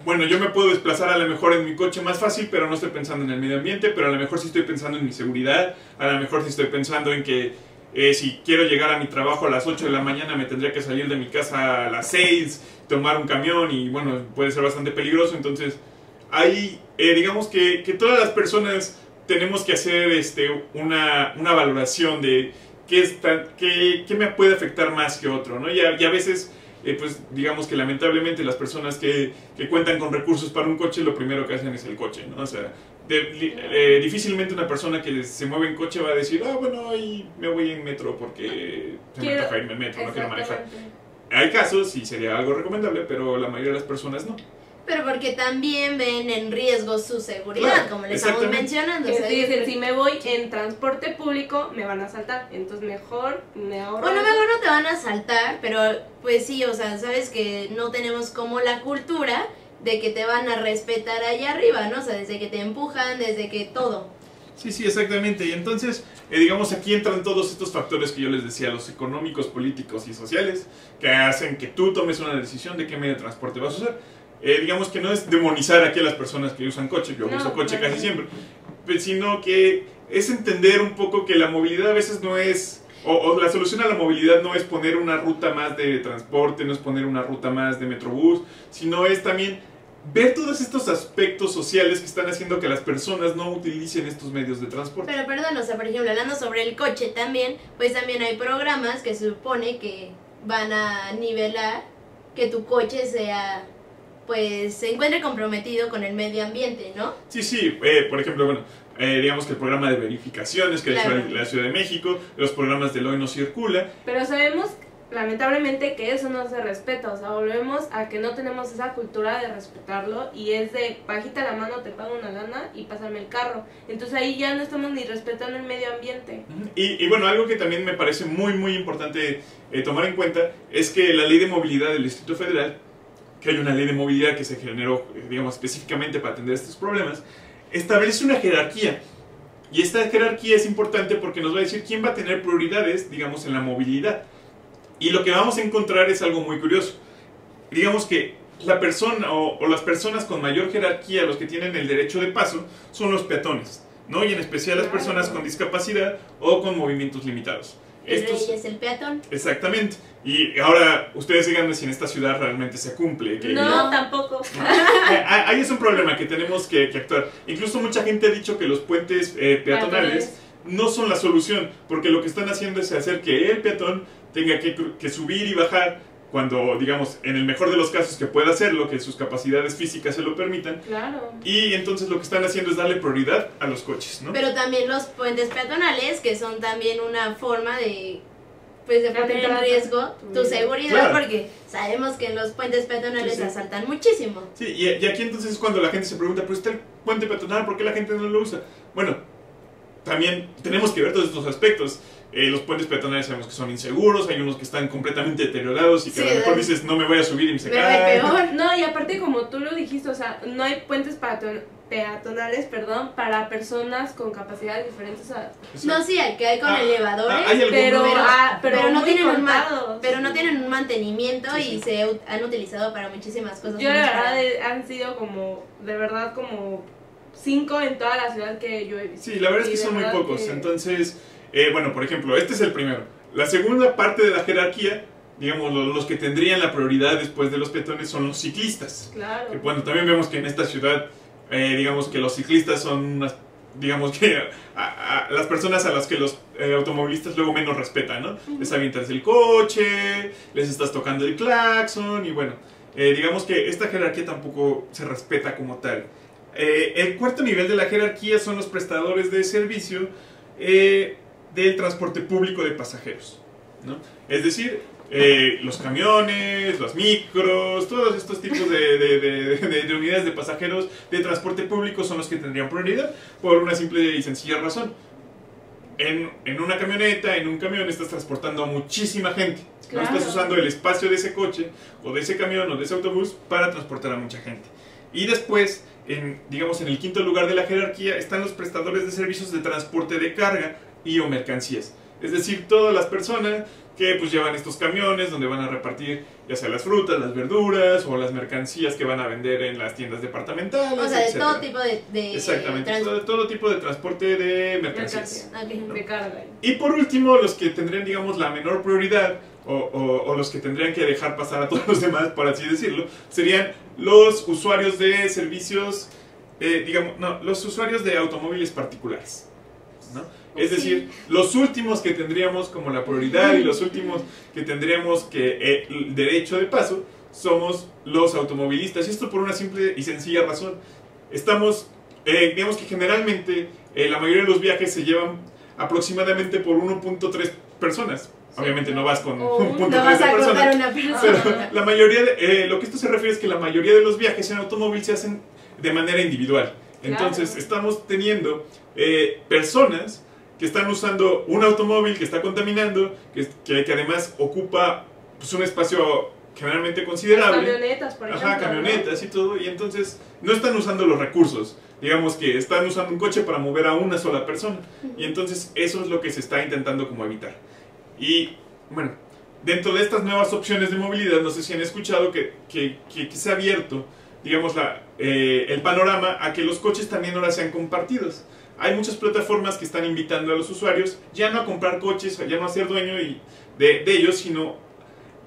Bueno, yo me puedo desplazar a lo mejor en mi coche más fácil, pero no estoy pensando en el medio ambiente, pero a lo mejor sí estoy pensando en mi seguridad, a lo mejor sí estoy pensando en que si quiero llegar a mi trabajo a las 8 de la mañana me tendría que salir de mi casa a las 6, tomar un camión y bueno, puede ser bastante peligroso, entonces ahí digamos que todas las personas tenemos que hacer una valoración de qué me puede afectar más que otro, ¿no? Y a veces pues digamos que lamentablemente las personas que cuentan con recursos para un coche, lo primero que hacen es el coche, ¿no? O sea, difícilmente una persona que se mueve en coche va a decir, bueno, ahí me voy en metro porque se me toca irme en metro, no quiero manejar. Exactamente. Hay casos y sería algo recomendable, pero la mayoría de las personas no. Pero porque también ven en riesgo su seguridad, Claro, como les estamos exactamente. mencionando. Es o sea, decir, si me voy en transporte público, me van a asaltar. Entonces, mejor me ahorro. Bueno, mejor no te van a asaltar, pero pues sí, o sea, sabes que no tenemos como la cultura de que te van a respetar allá arriba, ¿no? O sea, desde que te empujan, desde que todo. Sí, sí, exactamente. Y entonces, digamos, aquí entran todos estos factores que yo les decía, los económicos, políticos y sociales, que hacen que tú tomes una decisión de qué medio de transporte vas a usar. Digamos que no es demonizar aquí a las personas que usan coche, yo uso coche claro. casi siempre, sino que es entender un poco que la movilidad a veces no es, o la solución a la movilidad no es poner una ruta más de transporte, no es poner una ruta más de metrobús, sino es también ver todos estos aspectos sociales que están haciendo que las personas no utilicen estos medios de transporte. Pero perdón, o sea, por ejemplo, hablando sobre el coche también, pues también hay programas que se supone que van a nivelar que tu coche sea, pues, se encuentre comprometido con el medio ambiente, ¿no? Sí, sí, por ejemplo, bueno, digamos que el programa de verificaciones que Claro. ha hecho la Ciudad de México, los programas del Hoy No Circula. Pero sabemos, lamentablemente, que eso no se respeta. O sea, volvemos a que no tenemos esa cultura de respetarlo. Y es de, bajita la mano, te pago una lana y pásame el carro. Entonces ahí ya no estamos ni respetando el medio ambiente. Y bueno, algo que también me parece muy, muy importante tomar en cuenta es que la Ley de Movilidad del Distrito Federal, que hay una ley de movilidad que se generó, digamos, específicamente para atender estos problemas, establece una jerarquía. Y esta jerarquía es importante porque nos va a decir quién va a tener prioridades, digamos, en la movilidad. Y lo que vamos a encontrar es algo muy curioso. Digamos que la persona o las personas con mayor jerarquía, los que tienen el derecho de paso, son los peatones, ¿no? Y en especial las personas con discapacidad o con movimientos limitados. El rey es el peatón. Exactamente. Y ahora, ustedes díganme si en esta ciudad realmente se cumple. Que No, tampoco. ahí es un problema que tenemos que actuar. Incluso mucha gente ha dicho que los puentes peatonales no son la solución, porque lo que están haciendo es hacer que el peatón tenga que subir y bajar cuando, digamos, en el mejor de los casos que pueda hacerlo, que sus capacidades físicas se lo permitan. Claro. Y entonces lo que están haciendo es darle prioridad a los coches, ¿no? Pero también los puentes peatonales, que son también una forma de, pues, de poner en riesgo tu seguridad, Claro. porque sabemos que en los puentes peatonales Sí. asaltan muchísimo. Sí, y aquí entonces es cuando la gente se pregunta, pero está el puente peatonal, ¿por qué la gente no lo usa? Bueno, también tenemos que ver todos estos aspectos. Los puentes peatonales sabemos que son inseguros, hay unos que están completamente deteriorados y que Sí, a lo mejor dices, no me voy a subir y se Me va cae. peor. No, y aparte como tú lo dijiste, o sea, no hay puentes peatonales, perdón, para personas con capacidades diferentes a... No, sí, hay que hay con elevadores, hay algunos. pero no muy tienen contados. pero no tienen un mantenimiento Sí, sí. y han utilizado para muchísimas cosas. Yo la menos verdad para- han sido como, de verdad como 5 en toda la ciudad que yo he visto. Sí, la verdad es Y que de son muy verdad pocos. que- Entonces, bueno, por ejemplo, este es el primero. La segunda parte de la jerarquía, digamos, los que tendrían la prioridad después de los peatones son los ciclistas. Claro. Que, bueno, también vemos que en esta ciudad, digamos que los ciclistas son unas, digamos que las personas a las que los automovilistas luego menos respetan, ¿no? Les avientas el coche, les estás tocando el claxon y bueno, digamos que esta jerarquía tampoco se respeta como tal. El cuarto nivel de la jerarquía son los prestadores de servicio del transporte público de pasajeros, ¿no? Es decir, los camiones, los micros, todos estos tipos de unidades de pasajeros de transporte público son los que tendrían prioridad por una simple y sencilla razón. En una camioneta, en un camión, estás transportando a muchísima gente. No Claro. estás usando el espacio de ese coche, o de ese camión, o de ese autobús para transportar a mucha gente. Y después, digamos, en el quinto lugar de la jerarquía están los prestadores de servicios de transporte de carga y o mercancías. Es decir, todas las personas que pues llevan estos camiones donde van a repartir ya sea las frutas, las verduras o las mercancías que van a vender en las tiendas departamentales, O sea, de etcétera. todo tipo de Exactamente, trans- todo tipo de transporte de mercancías. Ok. De carga. Y por último, los que tendrían, digamos, la menor prioridad o los que tendrían que dejar pasar a todos los demás, por así decirlo, serían los usuarios de servicios, los usuarios de automóviles particulares, ¿no? Es decir, los últimos que tendríamos como la prioridad y los últimos que tendríamos que el derecho de paso somos los automovilistas. Y esto por una simple y sencilla razón. Estamos, digamos que generalmente la mayoría de los viajes se llevan aproximadamente por 1.3 personas. Obviamente no vas con O 1.3 No vas a personas. contar una persona. Pero la mayoría lo que esto se refiere es que la mayoría de los viajes en automóvil se hacen de manera individual. Entonces Claro. estamos teniendo personas que están usando un automóvil que está contaminando, que además ocupa pues, un espacio generalmente considerable. Camionetas, por ejemplo. Ajá, camionetas y todo, y entonces no están usando los recursos. Digamos que están usando un coche para mover a una sola persona. Y entonces eso es lo que se está intentando como evitar. Y bueno, dentro de estas nuevas opciones de movilidad, no sé si han escuchado que se ha abierto, digamos, el panorama a que los coches también ahora sean compartidos. Hay muchas plataformas que están invitando a los usuarios ya no a comprar coches, ya no a ser dueño de ellos, sino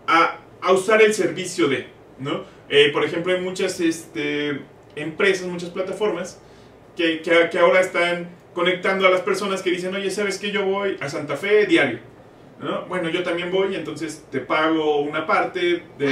a usar el servicio de, ¿no? Por ejemplo, hay muchas empresas, muchas plataformas que ahora están conectando a las personas que dicen, oye, ¿sabes qué? Yo voy a Santa Fe diario, ¿no? Bueno, yo también voy, entonces te pago una parte Te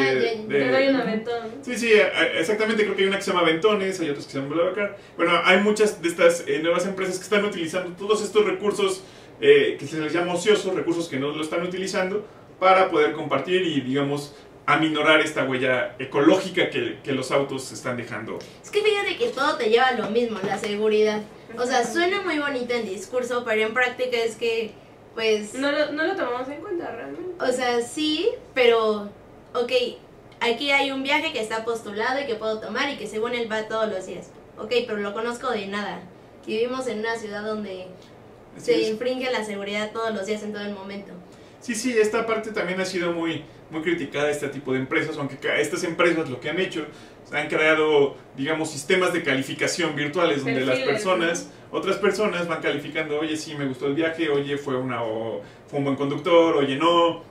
doy un aventón. Sí, sí, exactamente, creo que hay una que se llama Ventones, hay otras que se llaman BlaBlaCar. Bueno, hay muchas de estas nuevas empresas que están utilizando todos estos recursos que se les llama ociosos, recursos que no lo están utilizando para poder compartir y, digamos, aminorar esta huella ecológica que los autos están dejando. Es que fíjate que todo te lleva a lo mismo, la seguridad. O sea, suena muy bonito en discurso, pero en práctica es que, pues... No lo tomamos en cuenta realmente. O sea, sí, pero... Ok, aquí hay un viaje que está postulado y que puedo tomar y que según él va todos los días. Ok, pero lo conozco de nada. Vivimos en una ciudad donde Así se es. infringe la seguridad todos los días en todo el momento. Sí, sí, esta parte también ha sido muy criticada, este tipo de empresas, aunque estas empresas lo que han hecho, han creado, digamos, sistemas de calificación virtuales donde las Perfiles, personas, otras personas van calificando, oye, sí, me gustó el viaje, oye, fue un buen conductor, oye, no,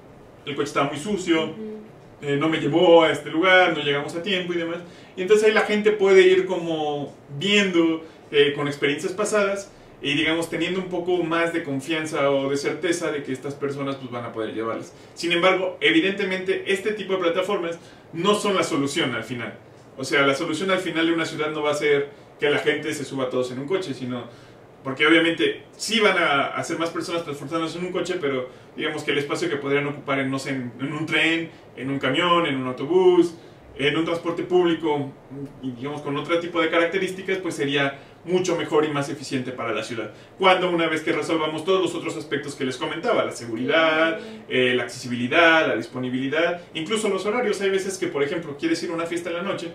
el coche estaba muy sucio, no me llevó a este lugar, no llegamos a tiempo y demás. Y entonces ahí la gente puede ir como viendo con experiencias pasadas y digamos teniendo un poco más de confianza o de certeza de que estas personas pues van a poder llevarlas. Sin embargo, evidentemente este tipo de plataformas no son la solución al final. O sea, la solución al final de una ciudad no va a ser que la gente se suba todos en un coche, sino porque obviamente sí van a ser más personas transportándose en un coche, pero digamos que el espacio que podrían ocupar en, no sé, en un tren, en un camión, en un autobús, en un transporte público, y digamos con otro tipo de características, pues sería mucho mejor y más eficiente para la ciudad. Cuando una vez que resolvamos todos los otros aspectos que les comentaba, la seguridad, la accesibilidad, la disponibilidad, incluso los horarios. Hay veces que, por ejemplo, quieres ir a una fiesta en la noche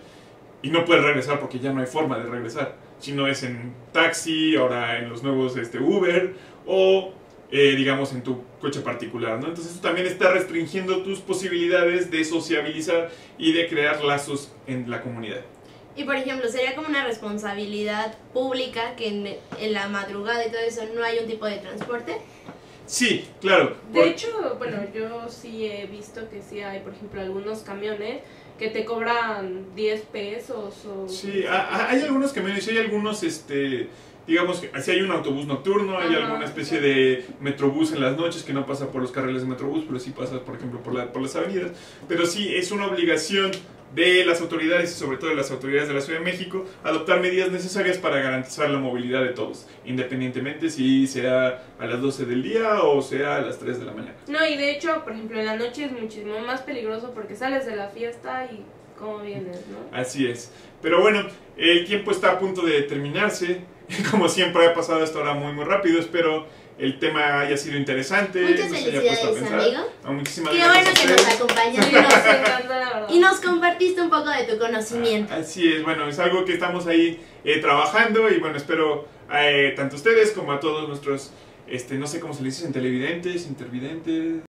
y no puedes regresar porque ya no hay forma de regresar. Si no es en taxi, ahora en los nuevos Uber, o digamos en tu coche particular, ¿no? Entonces esto también está restringiendo tus posibilidades de sociabilizar y de crear lazos en la comunidad. Y por ejemplo, sería como una responsabilidad pública que en la madrugada y todo eso no hay un tipo de transporte. Sí, claro. De hecho, bueno, yo sí he visto que sí hay, por ejemplo, algunos camiones que te cobran 10 pesos o... Sí, hay algunos camiones, hay algunos, digamos que si hay un autobús nocturno, hay alguna especie de metrobús en las noches que no pasa por los carriles de metrobús, pero sí pasa, por ejemplo, por las avenidas. Pero sí, es una obligación de las autoridades y sobre todo de las autoridades de la Ciudad de México adoptar medidas necesarias para garantizar la movilidad de todos, independientemente si sea a las 12 del día o sea a las 3 de la mañana. No, y de hecho, por ejemplo, en la noche es muchísimo más peligroso porque sales de la fiesta y cómo vienes, ¿no? Así es. Pero bueno, el tiempo está a punto de terminarse. Como siempre ha pasado hasta ahora muy rápido. Espero el tema haya sido interesante. Muchas felicidades, amigo. Muchísimas Qué gracias. bueno que nos acompañaste. Sí, nos encantó, la verdad. Y nos compartiste un poco de tu conocimiento. Así es, bueno, es algo que estamos ahí trabajando y bueno, espero tanto a ustedes como a todos nuestros, no sé cómo se les dice, televidentes, intervidentes.